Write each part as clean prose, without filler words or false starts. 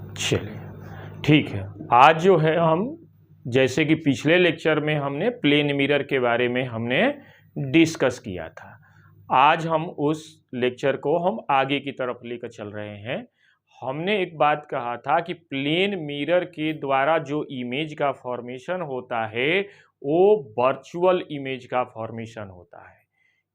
चलिए ठीक है। आज जो है हम जैसे कि पिछले लेक्चर में हमने प्लेन मिरर के बारे में हमने डिस्कस किया था, आज हम उस लेक्चर को हम आगे की तरफ लेकर चल रहे हैं। हमने एक बात कहा था कि प्लेन मिरर के द्वारा जो इमेज का फॉर्मेशन होता है वो वर्चुअल इमेज का फॉर्मेशन होता है।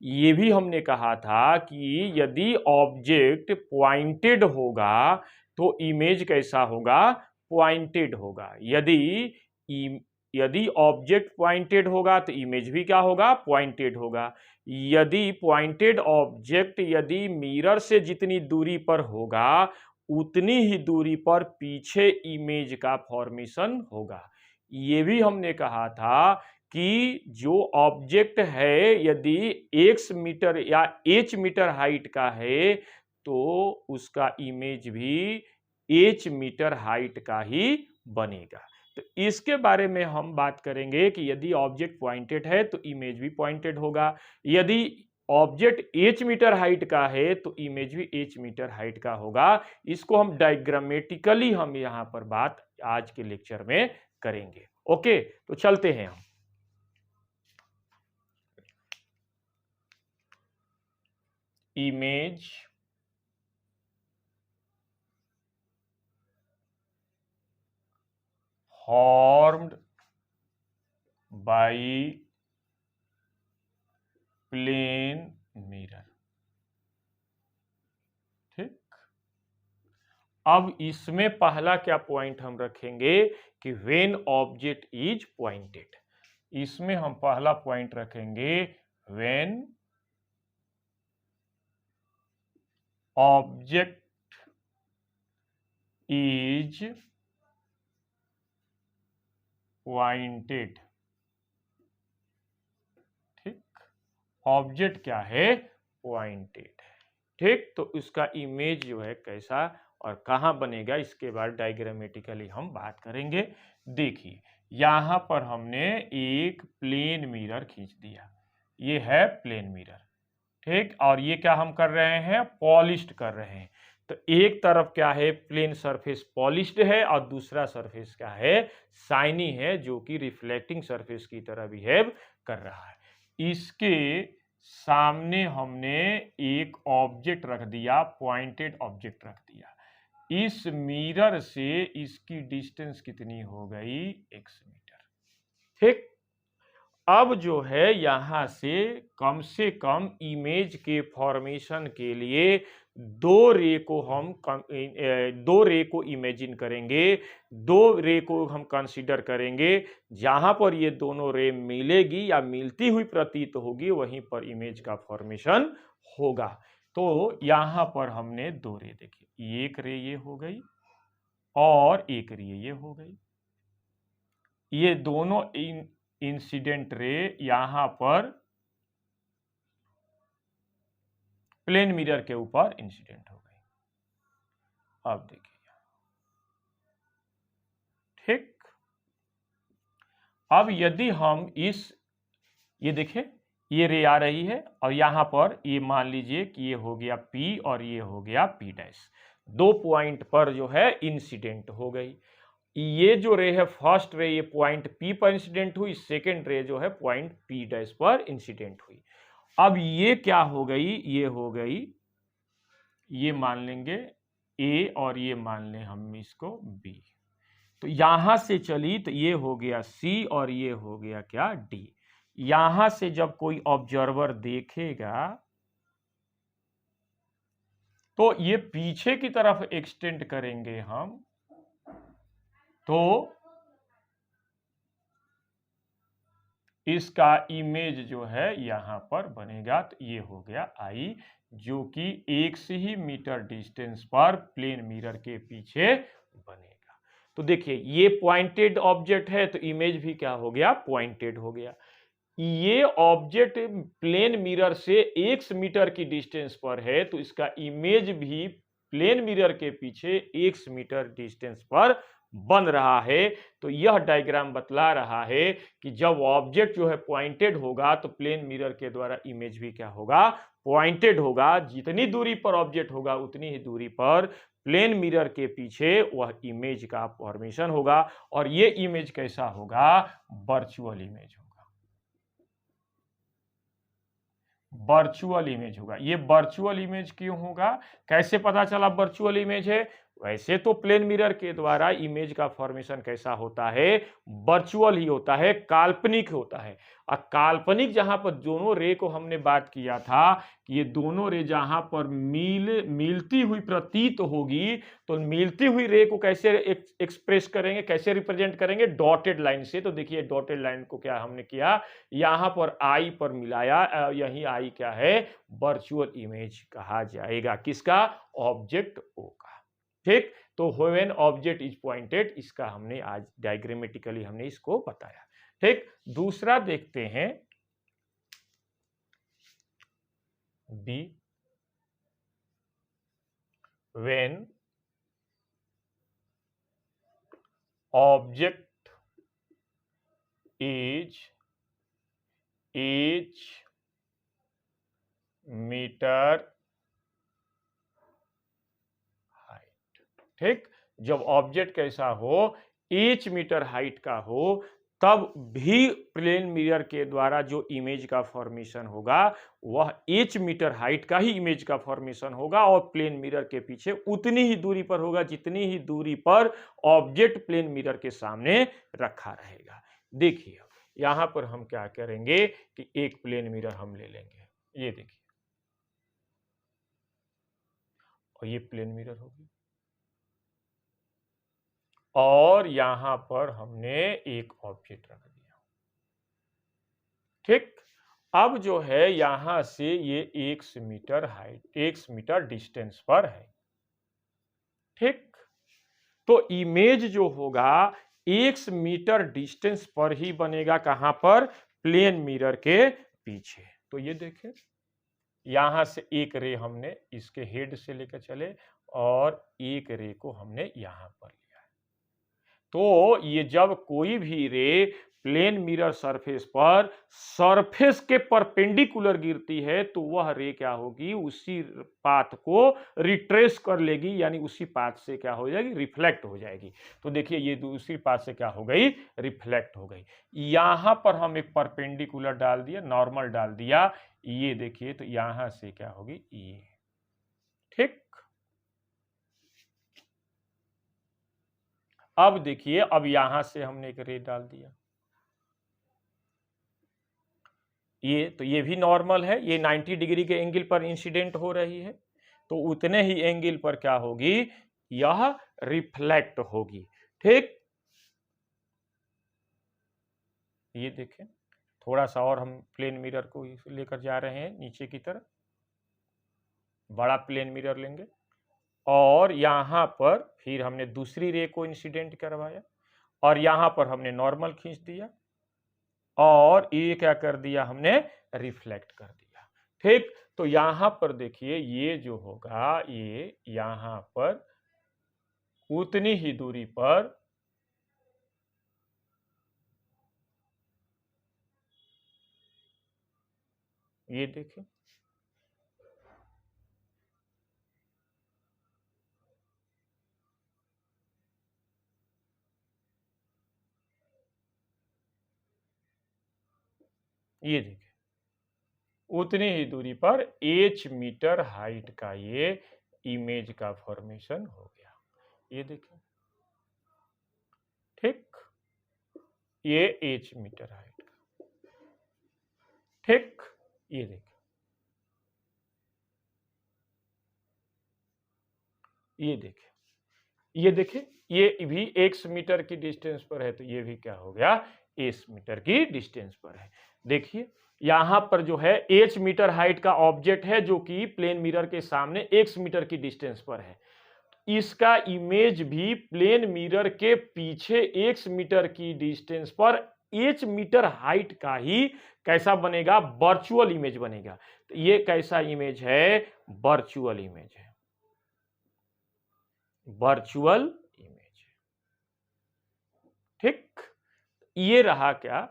ये भी हमने कहा था कि यदि ऑब्जेक्ट पॉइंटेड होगा तो इमेज कैसा होगा, पॉइंटेड होगा। यदि ऑब्जेक्ट पॉइंटेड होगा तो इमेज भी क्या होगा, पॉइंटेड होगा। यदि पॉइंटेड ऑब्जेक्ट यदि मिरर से जितनी दूरी पर होगा उतनी ही दूरी पर पीछे इमेज का फॉर्मेशन होगा। ये भी हमने कहा था कि जो ऑब्जेक्ट है यदि x मीटर या h मीटर हाइट का है तो उसका इमेज भी h मीटर हाइट का ही बनेगा। तो इसके बारे में हम बात करेंगे कि यदि ऑब्जेक्ट पॉइंटेड है तो इमेज भी पॉइंटेड होगा, यदि ऑब्जेक्ट h मीटर हाइट का है तो इमेज भी h मीटर हाइट का होगा। इसको हम डायग्रामेटिकली हम यहां पर बात आज के लेक्चर में करेंगे। ओके, तो चलते हैं हम। Image formed by plane mirror। ठीक, अब इसमें पहला क्या पॉइंट हम रखेंगे कि व्हेन ऑब्जेक्ट इज पॉइंटेड। इसमें हम पहला पॉइंट रखेंगे व्हेन ऑब्जेक्ट इज पॉइंटेड। ठीक, ऑब्जेक्ट क्या है, पॉइंटेड है। ठीक, तो इसका इमेज जो है कैसा और कहां बनेगा इसके बाद डायग्रामेटिकली हम बात करेंगे। देखिए यहां पर हमने एक प्लेन मिरर खींच दिया, ये है प्लेन मिरर। ठीक, और ये क्या हम कर रहे हैं, पॉलिश्ड कर रहे हैं। तो एक तरफ क्या है, प्लेन सरफेस पॉलिश्ड है और दूसरा सरफेस क्या है, शाइनी है, जो कि रिफ्लेक्टिंग सरफेस की तरह बिहेव कर रहा है। इसके सामने हमने एक ऑब्जेक्ट रख दिया, पॉइंटेड ऑब्जेक्ट रख दिया। इस मिरर से इसकी डिस्टेंस कितनी हो गई, x मीटर। ठीक, अब जो है यहां से कम इमेज के फॉर्मेशन के लिए दो रे को इमेजिन करेंगे, दो रे को हम कंसीडर करेंगे। जहां पर ये दोनों रे मिलेगी या मिलती हुई प्रतीत होगी वहीं पर इमेज का फॉर्मेशन होगा। तो यहां पर हमने दो रे देखी, एक रे ये हो गई और एक रे ये हो गई। ये दोनों इंसिडेंट रे यहां पर प्लेन मिरर के ऊपर इंसिडेंट हो गई। अब देखिए, ठीक, अब यदि हम ये देखें, ये रे आ रही है और यहां पर ये मान लीजिए कि ये हो गया P और ये हो गया P डैश, दो पॉइंट पर जो है इंसिडेंट हो गई। ये जो रे है फर्स्ट रे ये पॉइंट P पर इंसिडेंट हुई, सेकेंड रे जो है पॉइंट P डैश पर इंसिडेंट हुई। अब ये क्या हो गई, ये हो गई, ये मान लेंगे A और ये मान लें हम इसको B। तो यहां से चली तो ये हो गया C और ये हो गया क्या, D। यहां से जब कोई ऑब्जर्वर देखेगा तो ये पीछे की तरफ एक्सटेंड करेंगे हम, तो इसका इमेज जो है यहां पर बनेगा। तो ये हो गया I, जो कि x ही मीटर डिस्टेंस पर प्लेन मिरर के पीछे बनेगा। तो देखिए ये पॉइंटेड ऑब्जेक्ट है तो इमेज भी क्या हो गया, पॉइंटेड हो गया। ये ऑब्जेक्ट प्लेन मिरर से x मीटर की डिस्टेंस पर है तो इसका इमेज भी प्लेन मिरर के पीछे x मीटर डिस्टेंस पर बन रहा है। तो यह डायग्राम बतला रहा है कि जब ऑब्जेक्ट जो है पॉइंटेड होगा तो प्लेन मिरर के द्वारा इमेज भी क्या होगा, पॉइंटेड होगा। जितनी दूरी पर ऑब्जेक्ट होगा उतनी ही दूरी पर प्लेन मिरर के पीछे वह इमेज का फॉर्मेशन होगा और ये इमेज कैसा होगा, वर्चुअल इमेज होगा, वर्चुअल इमेज होगा। ये वर्चुअल इमेज क्यों होगा, कैसे पता चला वर्चुअल इमेज है, वैसे तो प्लेन मिरर के द्वारा इमेज का फॉर्मेशन कैसा होता है, वर्चुअल ही होता है, काल्पनिक होता है। और काल्पनिक जहां पर दोनों रे को हमने बात किया था कि ये दोनों रे जहां पर मिलती हुई प्रतीत होगी, तो मिलती हुई रे को कैसे एक्सप्रेस करेंगे, कैसे रिप्रेजेंट करेंगे, डॉटेड लाइन से। तो देखिए डॉटेड लाइन को क्या हमने किया, यहां पर आई पर मिलाया, यही आई क्या है, वर्चुअल इमेज कहा जाएगा, किसका, ऑब्जेक्ट ओ का। ठीक, तो व्हेन ऑब्जेक्ट इज पॉइंटेड, इसका हमने आज डायग्रामेटिकली हमने इसको बताया। ठीक, दूसरा देखते हैं B, when object is H metre height. ठीक, जब ऑब्जेक्ट कैसा हो, एच मीटर हाइट का हो, तब भी प्लेन मिरर के द्वारा जो इमेज का फॉर्मेशन होगा वह एच मीटर हाइट का ही इमेज का फॉर्मेशन होगा और प्लेन मिरर के पीछे उतनी ही दूरी पर होगा जितनी ही दूरी पर ऑब्जेक्ट प्लेन मिरर के सामने रखा रहेगा। देखिए यहां पर हम क्या करेंगे कि एक प्लेन मिरर हम ले लेंगे, ये देखिए, और ये प्लेन मिरर होगी और यहां पर हमने एक ऑब्जेक्ट रख दिया। ठीक, अब जो है यहां से ये 1 मीटर हाइट, 1 मीटर डिस्टेंस पर है। ठीक, तो इमेज जो होगा 1 मीटर डिस्टेंस पर ही बनेगा, कहां पर, प्लेन मिरर के पीछे। तो ये देखें, यहां से एक रे हमने इसके हेड से लेकर चले और एक रे को हमने यहां पर लिया। तो ये जब कोई भी रे प्लेन मिरर सरफेस पर सरफेस के परपेंडिकुलर गिरती है तो वह रे क्या होगी, उसी पाथ को रिट्रेस कर लेगी, यानी उसी पाथ से क्या हो जाएगी, रिफ्लेक्ट हो जाएगी। तो देखिए ये दूसरी पाथ से क्या हो गई, रिफ्लेक्ट हो गई। यहां पर हम एक परपेंडिकुलर डाल दिया, नॉर्मल डाल दिया, ये देखिए तो यहां से क्या होगी, ये। ठीक, अब देखिए, अब यहां से हमने एक रे डाल दिया, ये तो ये भी नॉर्मल है, ये 90 डिग्री के एंगल पर इंसिडेंट हो रही है, तो उतने ही एंगल पर क्या होगी, यह रिफ्लेक्ट होगी। ठीक, ये देखें, थोड़ा सा और हम प्लेन मिरर को लेकर जा रहे हैं नीचे की तरफ, बड़ा प्लेन मिरर लेंगे और यहां पर फिर हमने दूसरी रे को इंसिडेंट करवाया और यहां पर हमने नॉर्मल खींच दिया और ये क्या कर दिया, हमने रिफ्लेक्ट कर दिया। ठीक, तो यहां पर देखिए ये जो होगा, ये यहां पर उतनी ही दूरी पर ये देखें, ये देखें, उतनी ही दूरी पर एच मीटर हाइट का ये इमेज का फॉर्मेशन हो गया। ये देखें, ठीक, ये एच मीटर हाइट का। ठीक, ये देखें, ये देखें, ये देखें, ये भी 1 मीटर की डिस्टेंस पर है, तो ये भी क्या हो गया, 1 मीटर की डिस्टेंस पर है। देखिए यहां पर जो है 1 मीटर हाइट का ऑब्जेक्ट है जो कि प्लेन मिरर के सामने 1 मीटर की डिस्टेंस पर है। इसका इमेज भी प्लेन मिरर के पीछे 1 मीटर की डिस्टेंस पर 1 मीटर हाइट का ही कैसा बनेगा, वर्चुअल इमेज बनेगा। तो ये कैसा इमेज है, वर्चुअल इमेज है, वर्चुअल इमेज। ठीक, ये रहा क्या,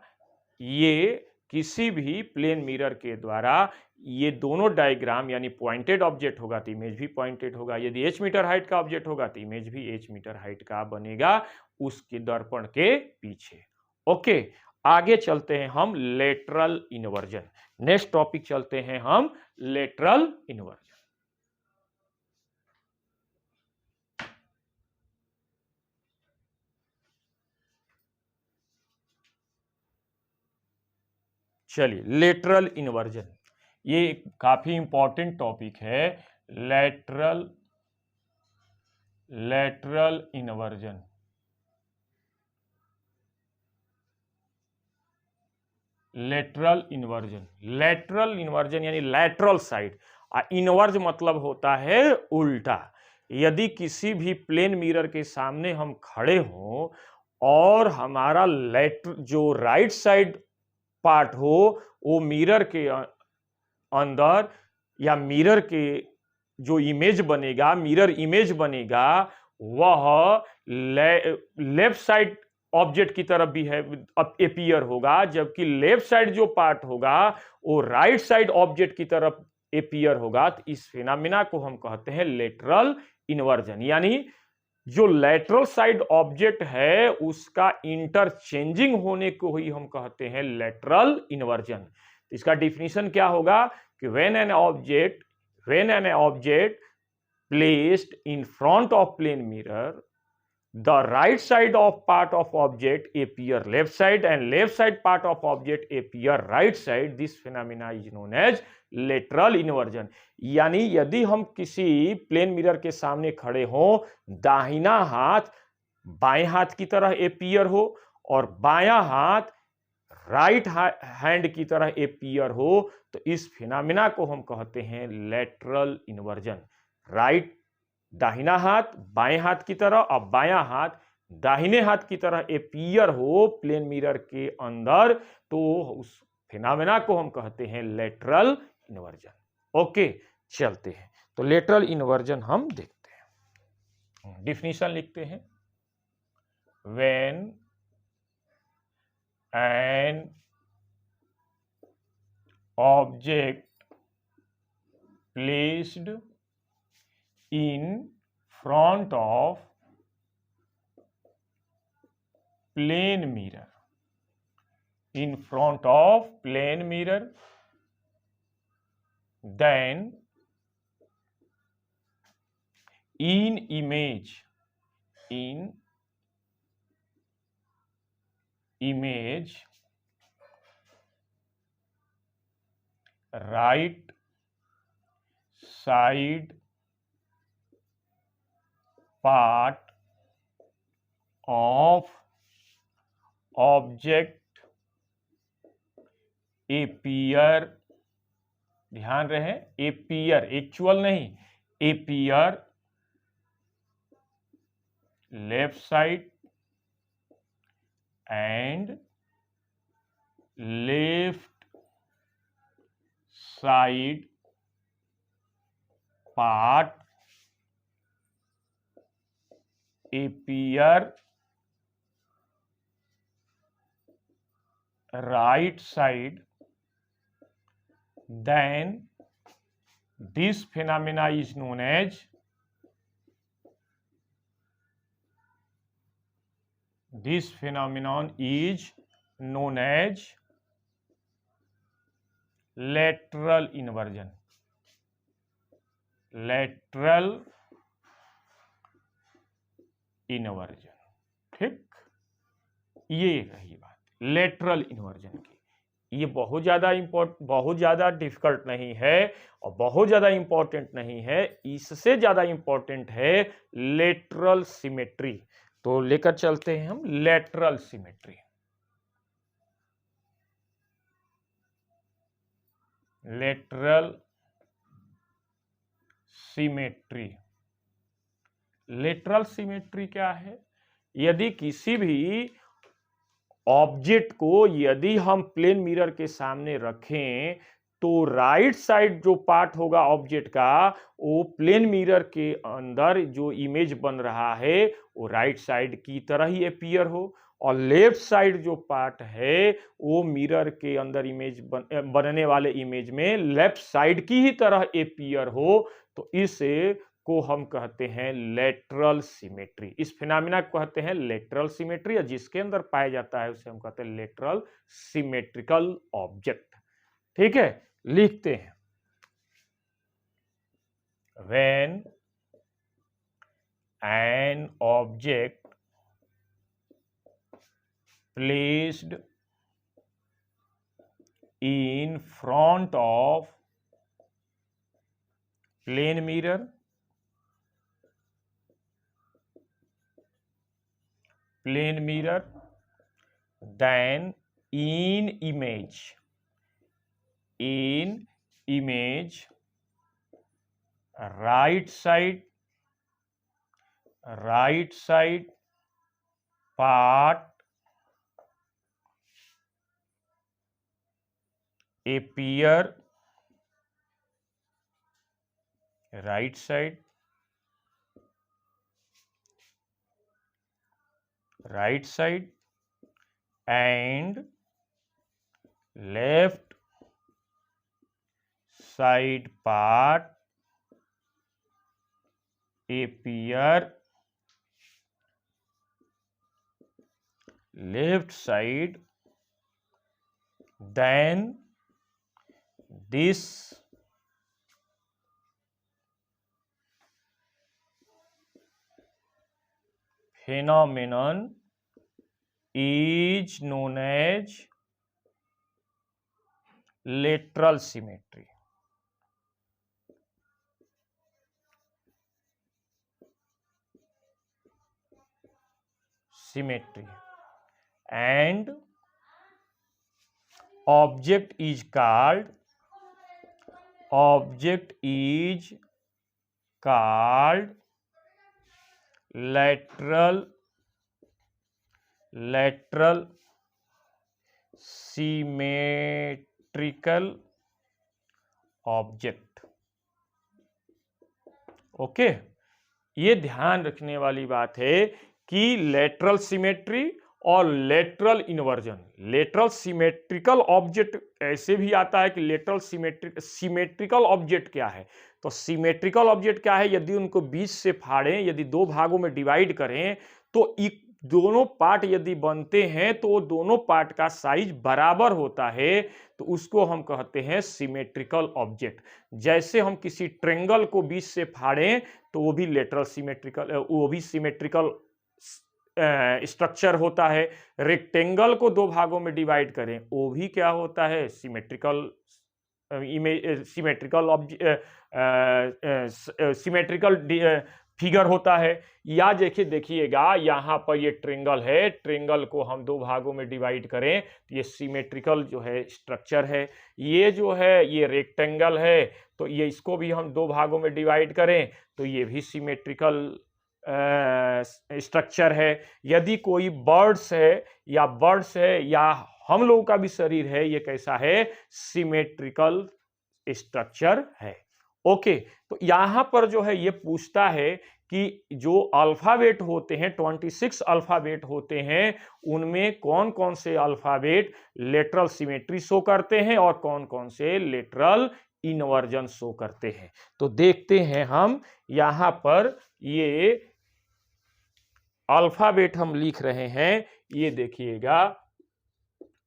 ये किसी भी प्लेन मिरर के द्वारा ये दोनों डायग्राम यानी पॉइंटेड ऑब्जेक्ट होगा तो इमेज भी पॉइंटेड होगा, यदि h मीटर हाइट का ऑब्जेक्ट होगा तो इमेज भी h मीटर हाइट का बनेगा उसके दर्पण के पीछे। ओके, आगे चलते हैं हम लेटरल इन्वर्जन। नेक्स्ट टॉपिक चलते हैं हम लेटरल इन्वर्जन। चलिए, लेटरल इन्वर्जन ये काफी इंपॉर्टेंट टॉपिक है। लेटरल इन्वर्जन, लेटरल इन्वर्जन यानी लैटरल साइड। इनवर्ज मतलब होता है उल्टा। यदि किसी भी प्लेन मिरर के सामने हम खड़े हों और हमारा जो राइट साइड पार्ट हो वो मिरर के अंदर या मिरर के जो इमेज बनेगा, मिरर इमेज बनेगा, वह लेफ्ट साइड ऑब्जेक्ट की तरफ भी है एपियर होगा, जबकि लेफ्ट साइड जो पार्ट होगा वो राइट साइड ऑब्जेक्ट की तरफ एपियर होगा। तो इस फिनोमेना को हम कहते हैं लेटरल इन्वर्जन, यानी जो लेटरल साइड ऑब्जेक्ट है उसका इंटरचेंजिंग होने को ही हम कहते हैं लेटरल इन्वर्जन। इसका डिफिनीशन क्या होगा कि when an object placed in front of plane mirror, the right side of part of object appear left side and left side part of object appear right side, this phenomena is known as lateral inversion। यानी यदि हम किसी plane mirror के सामने खड़े हों, दाहिना हाथ बाएं हाथ की तरह एपियर हो और बायां हाथ राइट हैंड की तरह एपियर हो, तो इस फिनोमेना को हम कहते हैं लेटरल इन्वर्जन। राइट दाहिना हाथ बाएं हाथ की तरह और बायां हाथ दाहिने हाथ की तरह एपियर हो प्लेन मिरर के अंदर, तो उस फिनोमेना को हम कहते हैं लेटरल इन्वर्जन। ओके, चलते हैं तो लेटरल इन्वर्जन हम देखते हैं। डिफिनीशन लिखते हैं, when an object placed in front of plane mirror, then in image right side part of object appear, ध्यान रहे appear, एक्चुअल नहीं, appear left side and left side part appear right side, then this phenomena is known as this phenomenon is known as lateral inversion। lateral inversion, ठीक, ये रही बात lateral inversion की। ये बहुत ज्यादा डिफिकल्ट नहीं है और बहुत ज्यादा इंपॉर्टेंट नहीं है। इससे ज्यादा इंपॉर्टेंट है लेटरल सिमेट्री। तो लेकर चलते हैं हम lateral symmetry. Lateral symmetry, lateral symmetry क्या है? यदि किसी भी ऑब्जेक्ट को यदि हम प्लेन मिरर के सामने रखें तो राइट साइड जो पार्ट होगा ऑब्जेक्ट का वो प्लेन मिरर के अंदर जो इमेज बन रहा है वो राइट साइड की तरह ही अपीयर हो, और लेफ्ट साइड जो पार्ट है वो मिरर के अंदर इमेज बनने वाले इमेज में लेफ्ट साइड की ही तरह अपीयर हो। तो इसे को हम कहते हैं लेटरल सिमेट्री। इस फिनोमेना को कहते हैं लेटरल सिमेट्री, या जिसके अंदर पाया जाता है उसे हम कहते हैं लेटरल सिमेट्रिकल ऑब्जेक्ट। ठीक है, लिखते हैं when an object placed in front of plane mirror then in image right side part appear right side and left side part appear left side, then this phenomenon is known as lateral symmetry. And object is called lateral symmetrical object. Okay, ये ध्यान रखने वाली बात है कि lateral symmetry और lateral inversion. Lateral symmetrical object ऐसे भी आता है कि लेटरल सिमेट्रिकल ऑब्जेक्ट क्या है? तो सिमेट्रिकल ऑब्जेक्ट क्या है? यदि उनको बीच से फाड़ें, यदि दो भागों में डिवाइड करें, तो दोनों पार्ट यदि बनते हैं तो दोनों पार्ट का साइज बराबर होता है, तो उसको हम कहते हैं सिमेट्रिकल ऑब्जेक्ट। जैसे हम किसी ट्रायंगल को बीच से फाड़ें तो वो भी लेटरल सिमेट्रिकल, वो भी सिमेट्रिकल स्ट्रक्चर होता है। रेक्टेंगल को दो भागों में डिवाइड करें, वो भी क्या होता है? सिमेट्रिकल इमेज, सिमेट्रिकल फिगर होता है। या देखिएगा यहाँ पर ये ट्रायंगल है, ट्रायंगल को हम दो भागों में डिवाइड करें तो ये सिमेट्रिकल जो है स्ट्रक्चर है। ये जो है ये रेक्टेंगल है, तो ये इसको भी हम दो भागों में डिवाइड करें तो ये भी सिमेट्रिकल स्ट्रक्चर है। यदि कोई बर्ड्स है या हम लोगों का भी शरीर है, ये कैसा है? सिमेट्रिकल स्ट्रक्चर है। ओके, तो यहां पर जो है ये पूछता है कि जो अल्फाबेट होते हैं, 26 अल्फाबेट होते हैं, उनमें कौन कौन से अल्फाबेट लेटरल सिमेट्री शो करते हैं और कौन कौन से लेटरल इन्वर्जन शो करते हैं। तो देखते हैं हम यहां पर ये अल्फाबेट हम लिख रहे हैं। ये देखिएगा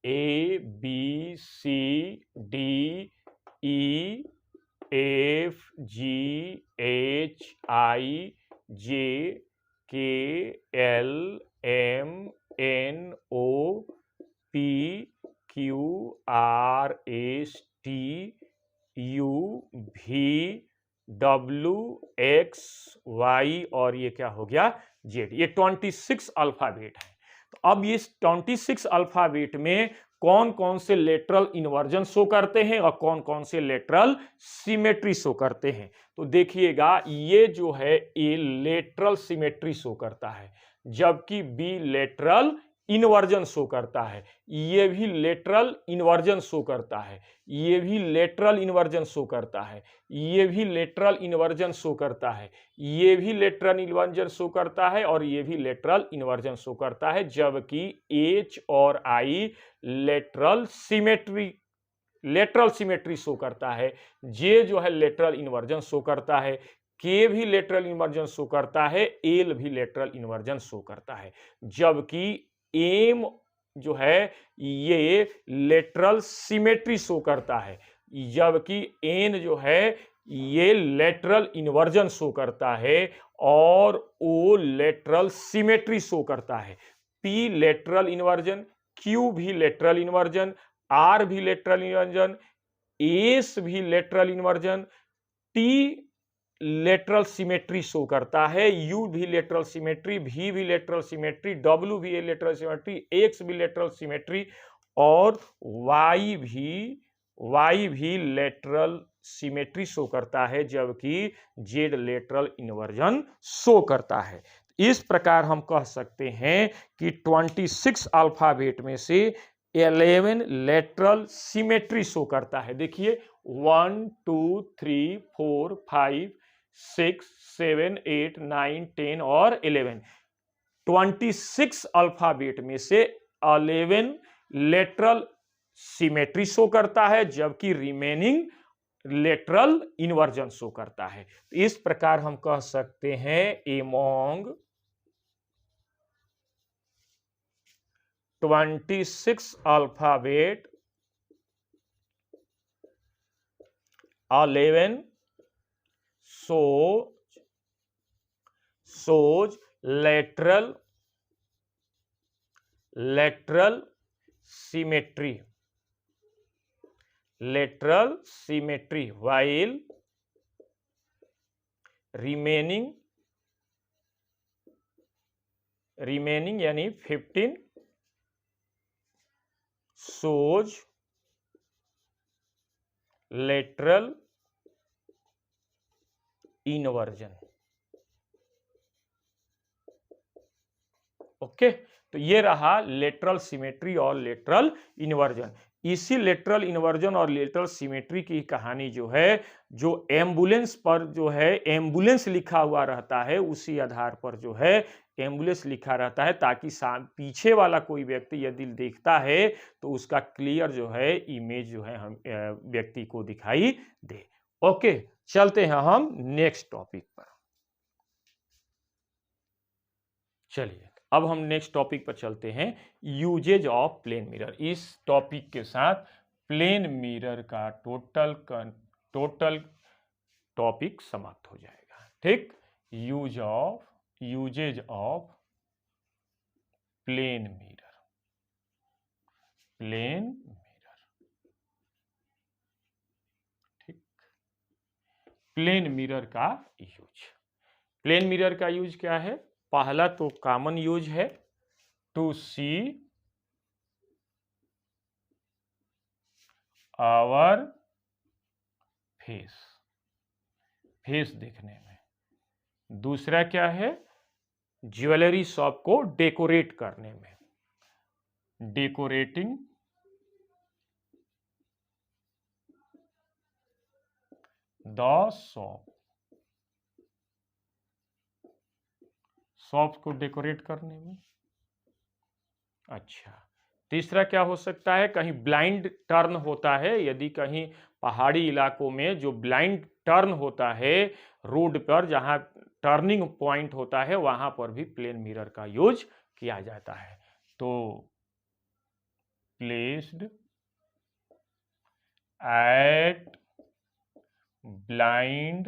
ABCDEFGHIJKLMNOPQRSTUV और ये क्या हो गया? जेड। ये 26 अल्फाबेट है। तो अब ये 26 अल्फाबेट में कौन कौन से लेटरल इन्वर्जन शो करते हैं और कौन कौन से लेटरल सिमेट्री शो करते हैं। तो देखिएगा ये जो है ए लेटरल सिमेट्री शो करता है, जबकि बी लेटरल इन्वर्जन शो करता है, ये भी लेटरल इन्वर्जन शो करता है, ये भी लेटरल इन्वर्जन शो करता है, ये भी लेटरल इन्वर्जन शो करता है, ये भी लेटरल इन्वर्जन शो करता है और ये भी लेटरल इन्वर्जन शो करता है, जबकि H और I लेटरल सिमेट्री शो करता है। J जो है लेटरल इन्वर्जन शो करता है, K भी लेटरल इन्वर्जन शो करता है, L भी लेटरल इन्वर्जन शो करता है, जबकि M जो है ये लेटरल सिमेट्री शो करता है, जबकि N जो है ये लेटरल इन्वर्जन शो करता है और O लेटरल सिमेट्री शो करता है। P लेटरल इन्वर्जन, Q भी लेटरल इन्वर्जन, R भी लेटरल इन्वर्जन, S भी lateral inversion, T lateral symmetry show करता है, U भी लेटरल सिमेट्री, V भी लेटरल सिमेट्री, W भी लेटरल सिमेट्री, X भी लेटरल सिमेट्री और Y भी लेटरल सिमेट्री शो करता है, जबकि Z लेटरल इन्वर्जन शो करता है। इस प्रकार हम कह सकते हैं कि 26 अल्फाबेट में से 11 लेटरल सिमेट्री शो करता है। देखिए 1 2 3 4 5 6 7 8 9 10 और 11, 26 अल्फाबेट में से 11 लेटरल सिमेट्री शो करता है, जबकि रिमेनिंग लेटरल इन्वर्जन शो करता है। इस प्रकार हम कह सकते हैं among 26 alphabet 11 shows lateral symmetry while remaining यानी 15 shows lateral inversion। ओके, तो ये रहा लेटरल सिमेट्री और लेटरल इन्वर्जन। इसी लेटरल इन्वर्जन और लेटरल सिमेट्री की कहानी जो है, जो एम्बुलेंस पर जो है एम्बुलेंस लिखा हुआ रहता है, उसी आधार पर जो है एम्बुलेंस लिखा रहता है, ताकि पीछे वाला कोई व्यक्ति यदि देखता है तो उसका क्लियर जो है इमेज जो है हम व्यक्ति को दिखाई दे। ओके, चलते हैं हम नेक्स्ट टॉपिक पर। चलिए अब हम नेक्स्ट टॉपिक पर चलते हैं, यूजेज ऑफ प्लेन मिरर। इस टॉपिक के साथ प्लेन मिरर का टोटल टॉपिक समाप्त हो जाएगा। ठीक, यूजेज ऑफ प्लेन मिरर। ठीक, प्लेन मिरर का यूज। प्लेन मिरर का यूज क्या है? पहला तो कॉमन यूज है टू सी आवर फेस देखने में। दूसरा क्या है? ज्वेलरी शॉप को डेकोरेट करने में, डेकोरेटिंग द शॉप को डेकोरेट करने में। अच्छा, तीसरा क्या हो सकता है? कहीं ब्लाइंड टर्न होता है, यदि कहीं पहाड़ी इलाकों में जो ब्लाइंड टर्न होता है रोड पर, जहां टर्निंग पॉइंट होता है, वहां पर भी प्लेन मिरर का यूज किया जाता है। तो placed at blind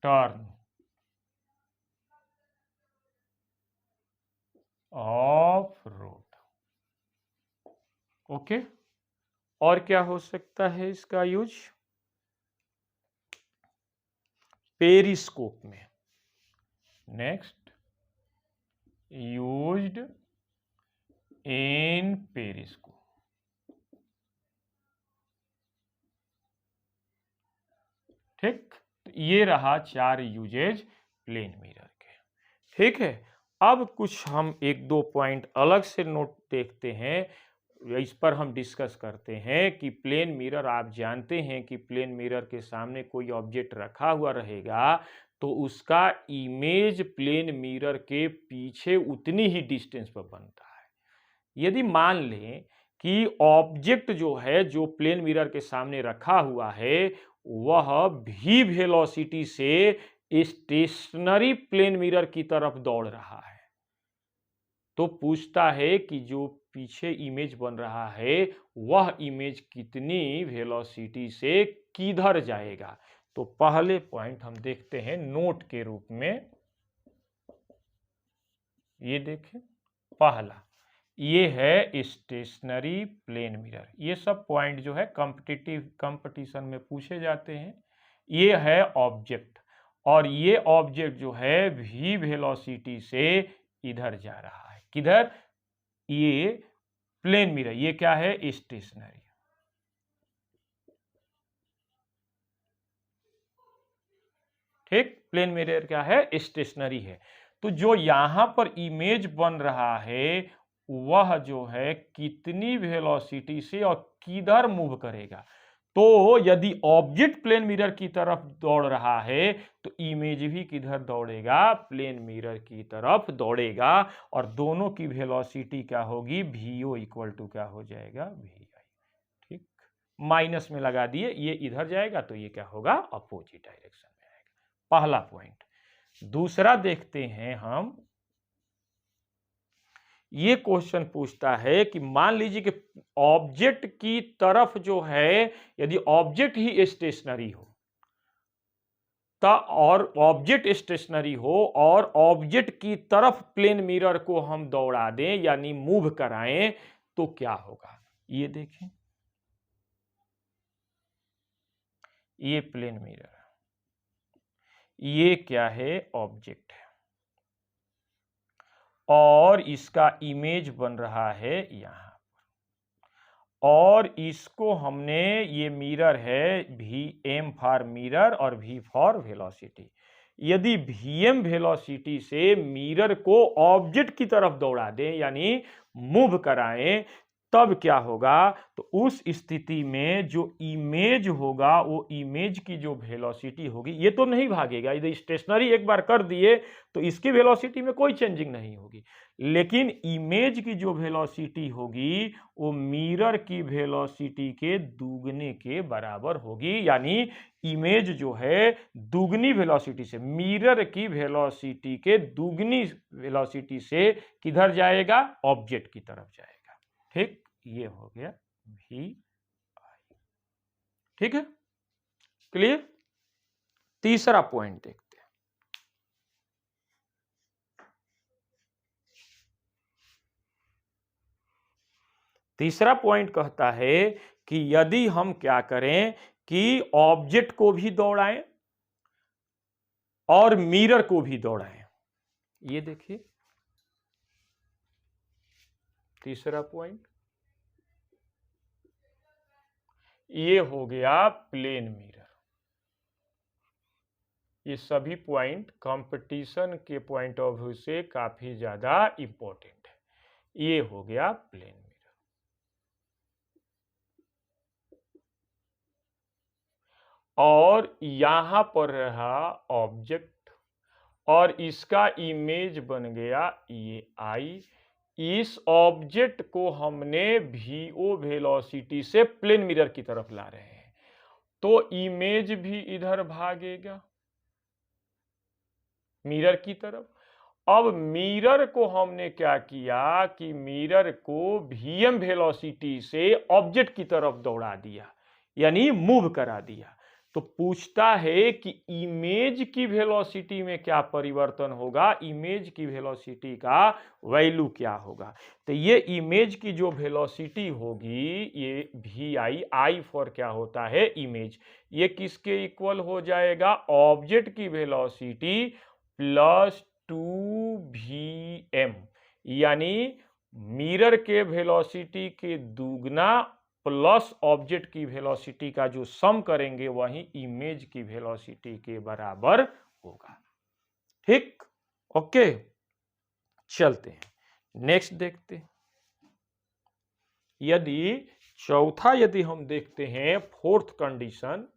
turn off road. Okay, और क्या हो सकता है इसका यूज? पेरिस्कोप में। Next, used in periscope. ठीक, ये रहा 4 यूजेज प्लेन मिरर के। ठीक है। अब कुछ हम एक दो पॉइंट अलग से नोट देखते हैं, इस पर हम डिस्कस करते हैं कि प्लेन मिरर, आप जानते हैं कि प्लेन मिरर के सामने कोई ऑब्जेक्ट रखा हुआ रहेगा तो उसका इमेज प्लेन मिरर के पीछे उतनी ही डिस्टेंस पर बनता है। यदि मान लें कि ऑब्जेक्ट जो है, जो प्लेन मिरर के सामने रखा हुआ है, वह v वेलोसिटी से स्टेशनरी प्लेन मिरर की तरफ दौड़ रहा है, तो पूछता है कि जो पीछे इमेज बन रहा है वह इमेज कितनी वेलोसिटी से किधर जाएगा। तो पहले पॉइंट हम देखते हैं नोट के रूप में। ये देखें, पहला ये है स्टेशनरी प्लेन मिरर। ये सब पॉइंट जो है कंपटीशन में पूछे जाते हैं। ये है ऑब्जेक्ट, और ये ऑब्जेक्ट जो है v वेलोसिटी से इधर जा रहा है। किधर? ये प्लेन मिरर, ये क्या है? स्टेशनरी। ठीक, प्लेन मिरर क्या है? स्टेशनरी है। तो जो यहां पर इमेज बन रहा है वह जो है कितनी वेलोसिटी से और किधर मूव करेगा। तो यदि ऑब्जेक्ट प्लेन मिरर की तरफ दौड़ रहा है तो इमेज भी किधर दौड़ेगा? प्लेन मिरर की तरफ दौड़ेगा, और दोनों की वेलोसिटी क्या होगी? vo इक्वल टू क्या हो जाएगा? vi। ठीक, माइनस में लगा दिए, ये इधर जाएगा तो ये क्या होगा? अपोजिट डायरेक्शन में आएगा। पहला पॉइंट। दूसरा देखते हैं हम, ये क्वेश्चन पूछता है कि मान लीजिए कि ऑब्जेक्ट की तरफ जो है, यदि ऑब्जेक्ट ही स्टेशनरी हो और ऑब्जेक्ट स्टेशनरी हो और ऑब्जेक्ट की तरफ प्लेन मिरर को हम दौड़ा दें यानी मूव कराएं तो क्या होगा? ये देखें, ये प्लेन मिरर, ये क्या है? ऑब्जेक्ट है, और इसका इमेज बन रहा है यहां, और इसको हमने, ये मिरर है, Vm फॉर मिरर और V फॉर वेलोसिटी। यदि Vm वेलोसिटी से मिरर को ऑब्जेक्ट की तरफ दौड़ा दें यानी मूव कराएं, तब क्या होगा? तो उस स्थिति में जो इमेज होगा वो इमेज की जो वेलोसिटी होगी, ये तो नहीं भागेगा। यदि स्टेशनरी एक बार कर दिए तो इसकी वेलोसिटी में कोई चेंजिंग नहीं होगी, लेकिन इमेज की जो वेलोसिटी होगी वो मिरर की वेलोसिटी के दुगने के बराबर होगी। यानी इमेज जो है दुगनी वेलोसिटी से, मिरर की वेलोसिटी के दुगनी वेलोसिटी से किधर जाएगा? ऑब्जेक्ट की तरफ जाएगा। ठीक, ये हो गया vi। ठीक है, क्लियर? तीसरा पॉइंट देखते हैं। तीसरा पॉइंट कहता है कि यदि हम क्या करें कि ऑब्जेक्ट को भी दौड़ाएं और मिरर को भी दौड़ाएं। ये देखिए तीसरा पॉइंट, ये हो गया प्लेन मिरर। ये सभी पॉइंट कंपटीशन के पॉइंट ऑफ व्यू से काफी ज्यादा इंपॉर्टेंट है। ये हो गया प्लेन मिरर, और यहां पर रहा ऑब्जेक्ट, और इसका इमेज बन गया ये आई। इस ऑब्जेक्ट को हमने vo वेलोसिटी से प्लेन मिरर की तरफ ला रहे हैं, तो इमेज भी इधर भागेगा मिरर की तरफ। अब मिरर को हमने क्या किया कि मिरर को vm वेलोसिटी से ऑब्जेक्ट की तरफ दौड़ा दिया यानी मूव करा दिया। तो पूछता है कि इमेज की वेलोसिटी में क्या परिवर्तन होगा, इमेज की वेलोसिटी का वैल्यू क्या होगा। तो ये इमेज की जो वेलोसिटी होगी, ये vi, आई फॉर क्या होता है? इमेज, ये किसके इक्वल हो जाएगा? ऑब्जेक्ट की वेलोसिटी प्लस 2vm, यानी मिरर के वेलोसिटी के दुगना प्लस ऑब्जेक्ट की वेलोसिटी का जो सम करेंगे वही इमेज की वेलोसिटी के बराबर होगा। ठीक, ओके, चलते हैं नेक्स्ट देखते हैं। यदि हम देखते हैं फोर्थ कंडीशन,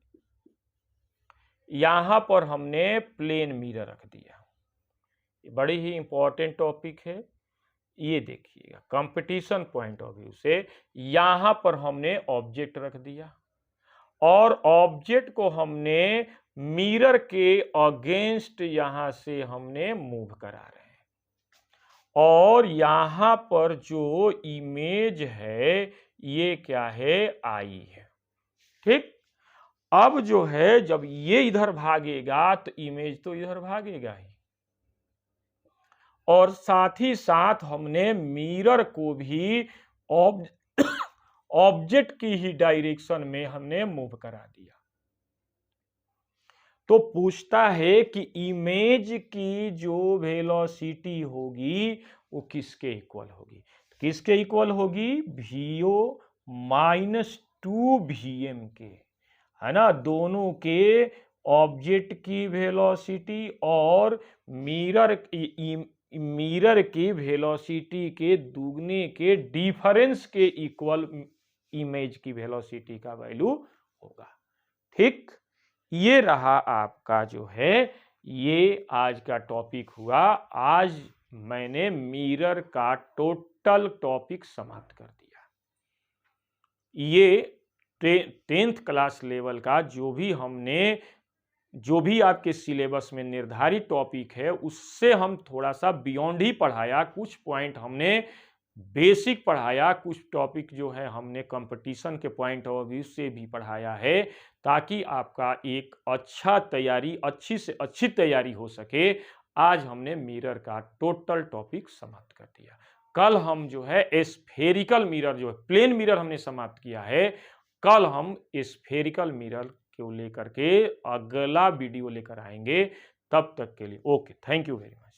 यहां पर हमने प्लेन मिरर रख दिया। बड़ी ही इंपॉर्टेंट टॉपिक है, ये देखिएगा कंपटीशन पॉइंट ऑफ व्यू से यहां पर हमने ऑब्जेक्ट रख दिया और ऑब्जेक्ट को हमने मिरर के अगेंस्ट यहां से हमने मूव करा रहे हैं और यहां पर जो इमेज है ये क्या है, आई है। ठीक, अब जो है जब ये इधर भागेगा तो इमेज तो इधर भागेगा ही, और साथ ही साथ हमने मिरर को भी ऑब्जेक्ट की ही डायरेक्शन में हमने मूव करा दिया। तो पूछता है कि इमेज की जो वेलोसिटी होगी वो किसके इक्वल होगी, किसके इक्वल होगी, vo माइनस 2vm के, है ना। दोनों के ऑब्जेक्ट की वेलोसिटी और मिरर की वेलोसिटी के दुगने के डिफरेंस के इक्वल इमेज की वेलोसिटी का वैल्यू होगा। ठीक, ये रहा आपका जो है ये आज का टॉपिक हुआ। आज मैंने मिरर का टोटल टॉपिक समाप्त कर दिया। ये 10th क्लास लेवल का जो भी आपके सिलेबस में निर्धारित टॉपिक है उससे हम थोड़ा सा बियॉन्ड ही पढ़ाया। कुछ पॉइंट हमने बेसिक पढ़ाया, कुछ टॉपिक जो है हमने कंपटीशन के पॉइंट ऑफ व्यू से भी पढ़ाया है, ताकि आपका एक अच्छी से अच्छी तैयारी हो सके। आज हमने मिरर का टोटल टॉपिक समाप्त कर दिया। कल हम जो है स्फेरिकल मिरर, जो है प्लेन मिरर हमने समाप्त किया है, कल हम स्फेरिकल मिरर को लेकर के अगला वीडियो लेकर आएंगे। तब तक के लिए okay, thank you very much.